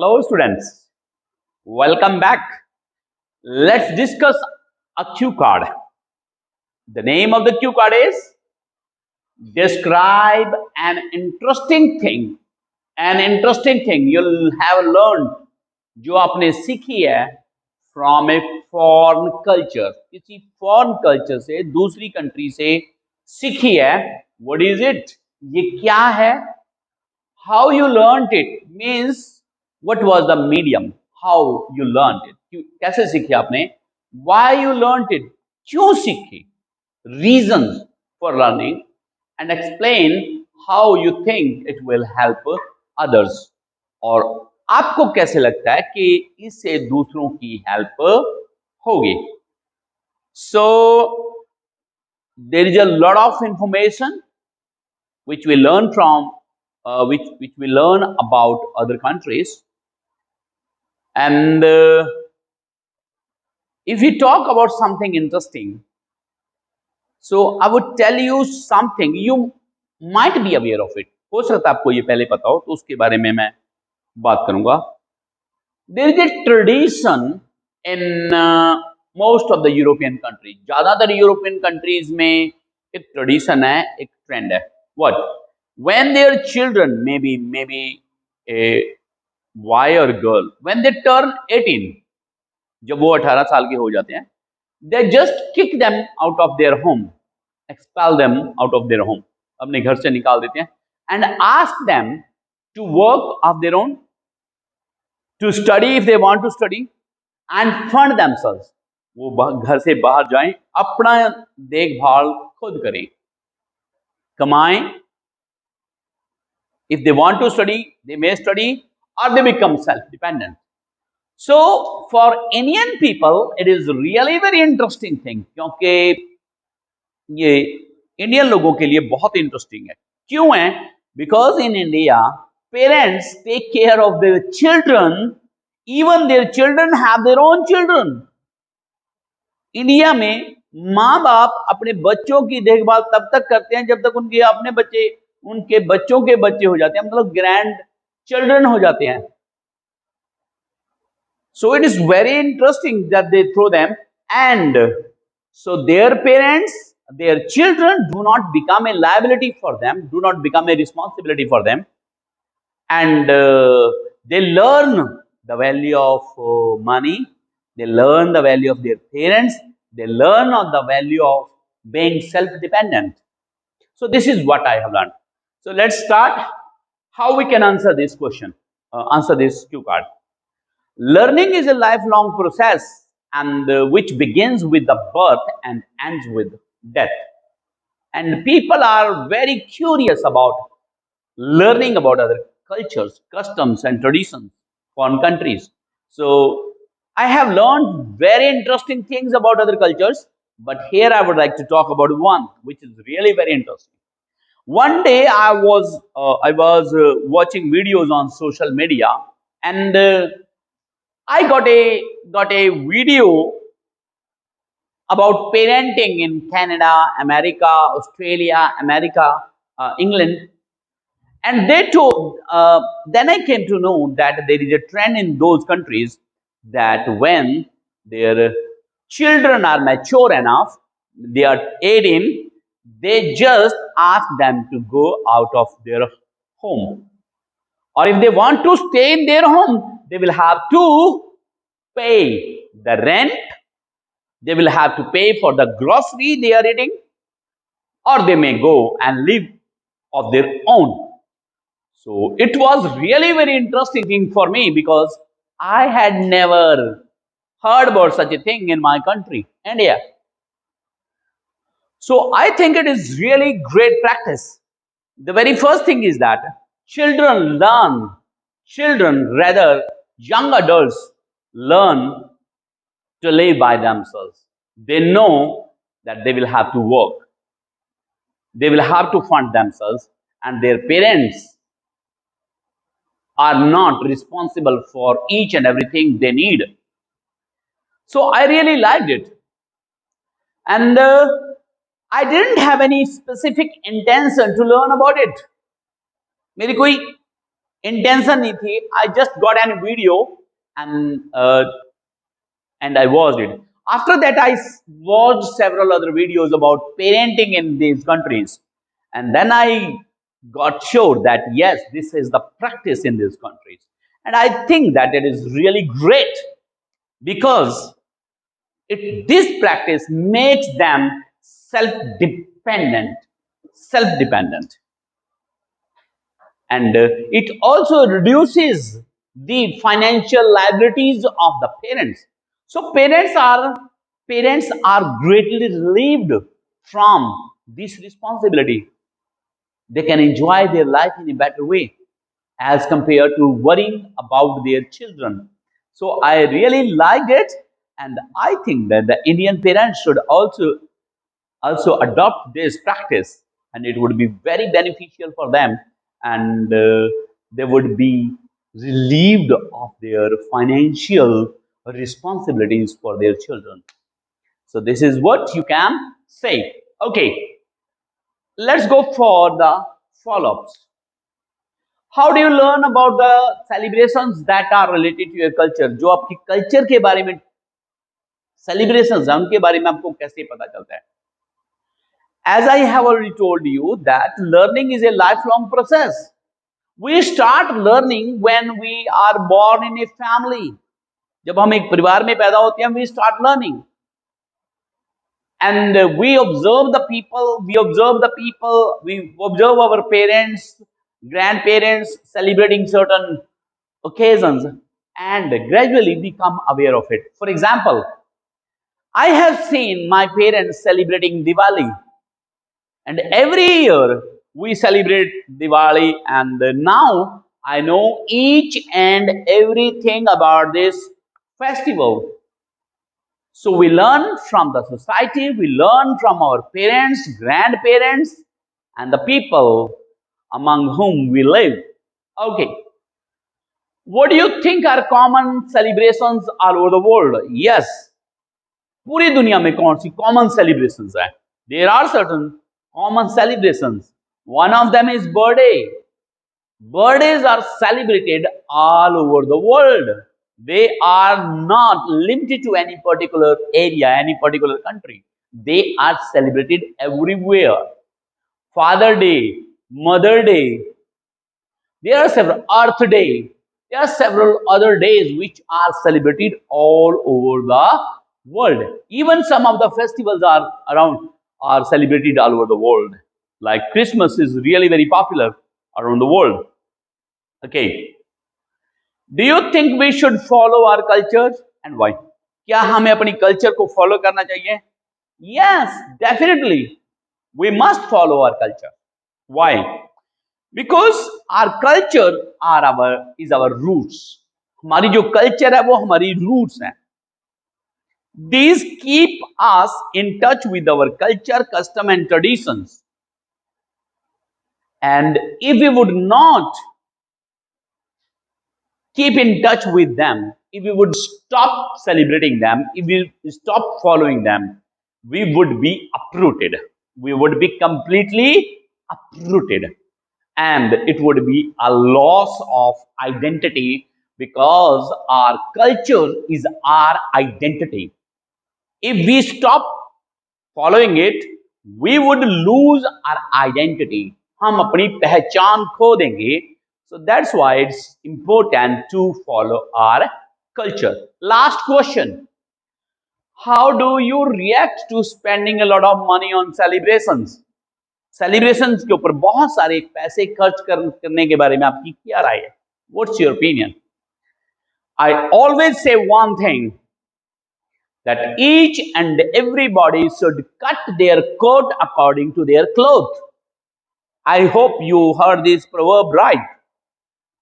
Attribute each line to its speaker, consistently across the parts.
Speaker 1: Hello students, welcome back. Let's discuss a cue card. The name of the cue card is describe an interesting thing. An interesting thing you'll have learned जो आपने सीखी है from a foreign culture. किसी foreign culture से दूसरी country से सीखी है. What is it? ये क्या है? How you learnt it means what was the medium, how you learnt it, कैसे सीखी आपने, why you learnt it, क्यों सीखी, reasons for learning, and explain how you think it will help others, और आपको कैसे लगता है कि इससे दूसरों की हेल्प होगी. So there is a lot of information which we learn from which we learn about other countries, and if we talk about something interesting, so I would tell you something you might be aware of it. हो सकता है आपको ये पहले पता हो, तो उसके बारे में मैं बात करूंगा. There is a tradition in most of the European countries. ज्यादातर यूरोपियन कंट्रीज में एक ट्रेडिशन है, एक ट्रेंड है. What? When their children, maybe a boy or girl, when they turn 18, जब वो 18 साल के हो जाते हैं, they just kick them out of their home, expel them out of their home, अपने घर से निकाल देते हैं, and ask them to work of their own, to study if they want to study, and fund themselves. वो घर से बाहर जाएं, अपना देखभाल खुद करें, कमाएं. If they want to study, they may study, or they become self-dependent. So for Indian people, it is really very interesting thing, क्योंकि ये इंडियन लोगों के लिए बहुत इंटरेस्टिंग है. क्यों है? Because in India, parents take care of their children, even their children have their own children. India में माँ बाप अपने बच्चों की देखभाल तब तक करते हैं जब तक उनके अपने बच्चे उनके बच्चों के बच्चे हो जाते हैं, मतलब ग्रैंड चिल्ड्रन हो जाते हैं. So it is very interesting that they throw them, and so their parents, their children do not become a liability for them, do not become a responsibility for them, and they learn the value of money, they learn the value of their parents, they learn of the value of being self-dependent. So this is what I have learned. So let's start how we can answer this question, answer this cue card. Learning is a lifelong process, and which begins with the birth and ends with death. And people are very curious about learning about other cultures, customs, and traditions from countries. So I have learned very interesting things about other cultures, but here I would like to talk about one which is really very interesting. One day I was watching videos on social media, and I got a video about parenting in Canada, America, Australia, America, England, and they told. Then I came to know that there is a trend in those countries that when their children are mature enough, they are 18, they just ask them to go out of their home. Or if they want to stay in their home, they will have to pay the rent, they will have to pay for the grocery they are eating, or they may go and live of their own. So it was really very interesting thing for me, because I had never heard about such a thing in my country, India. So I think it is really great practice. The very first thing is that children rather young adults learn to live by themselves. They know that they will have to work, they will have to fund themselves, and their parents are not responsible for each and everything they need. So I really liked it, and I didn't have any specific intention to learn about it. मेरी कोई intention नहीं थी. I just got an video and I watched it. After that, I watched several other videos about parenting in these countries, and then I got sure that yes, this is the practice in these countries, and I think that it is really great because this practice makes them self-dependent, self-dependent, and it also reduces the financial liabilities of the parents. So parents are greatly relieved from this responsibility. They can enjoy their life in a better way as compared to worrying about their children. So I really liked it, and I think that the Indian parents should also adopt this practice, and it would be very beneficial for them, and they would be relieved of their financial responsibilities for their children. So this is what you can say. Okay, let's go for the follow-ups. How do you learn about the celebrations that are related to your culture? जो आपकी culture के बारे में celebrations हैं उनके बारे में आपको कैसे पता चलता है? As I have already told you that learning is a lifelong process. We start learning when we are born in a family. जब हम एक परिवार में पैदा होते हैं, we start learning. And we observe our parents, grandparents celebrating certain occasions and gradually become aware of it. For example, I have seen my parents celebrating Diwali. And every year we celebrate Diwali, and now I know each and everything about this festival. So we learn from the society, we learn from our parents, grandparents, and the people among whom we live. Okay, what do you think are common celebrations all over the world? Yes, पूरी दुनिया में कौन सी common celebrations है? There are certain common celebrations. One of them is birthday. Birthdays are celebrated all over the world. They are not limited to any particular area, any particular country. They are celebrated everywhere. Father Day, Mother Day, there are several Earth Day. There are several other days which are celebrated all over the world. Even some of the festivals are celebrated all over the world. Like Christmas is really very popular around the world. Okay. Do you think we should follow our culture and why? क्या हमें अपनी culture को follow करना चाहिए? Yes, definitely. We must follow our culture. Why? Because our culture is our roots. हमारी जो culture है वो हमारी रूट्स हैं. These keep us in touch with our culture, custom and traditions. And if we would not keep in touch with them, if we would stop celebrating them, if we stop following them, we would be uprooted. We would be completely uprooted. And it would be a loss of identity because our culture is our identity. If we stop following it, we would lose our identity. हम अपनी पहचान खो देंगे. So that's why it's important to follow our culture. Last question. How do you react to spending a lot of money on celebrations? Celebrations के ऊपर बहुत सारे पैसे खर्च करने के बारे में आपकी क्या राय है? What's your opinion? I always say one thing, that each and everybody should cut their coat according to their cloth. I hope you heard this proverb right.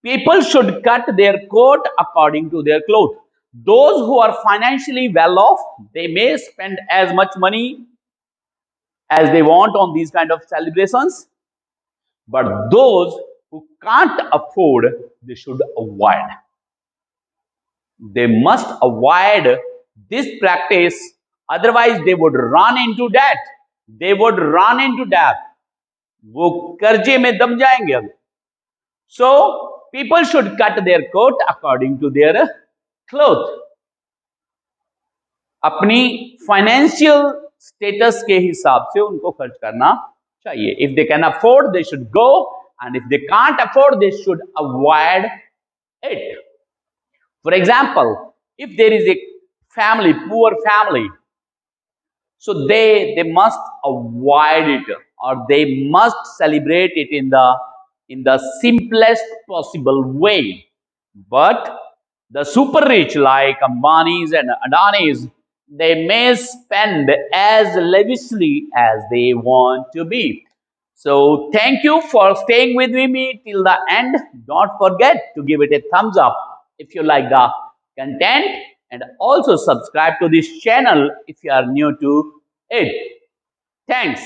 Speaker 1: People should cut their coat according to their cloth. Those who are financially well off, they may spend as much money as they want on these kind of celebrations. But those who can't afford, they should avoid. They must avoid this practice, otherwise they would run into debt. They would run into debt. वो कर्जे में दब जाएंगे. So people should cut their coat according to their cloth. अपनी financial status के हिसाब से उनको खर्च करना चाहिए. If they can afford they should go, and if they can't afford they should avoid it. For example, if there is a family, poor family, so they must avoid it, or they must celebrate it in the simplest possible way. But the super rich like Ambanis and Adanis, they may spend as lavishly as they want to be. So thank you for staying with me till the end. Don't forget to give it a thumbs up if you like the content, and also subscribe to this channel if you are new to it. Thanks.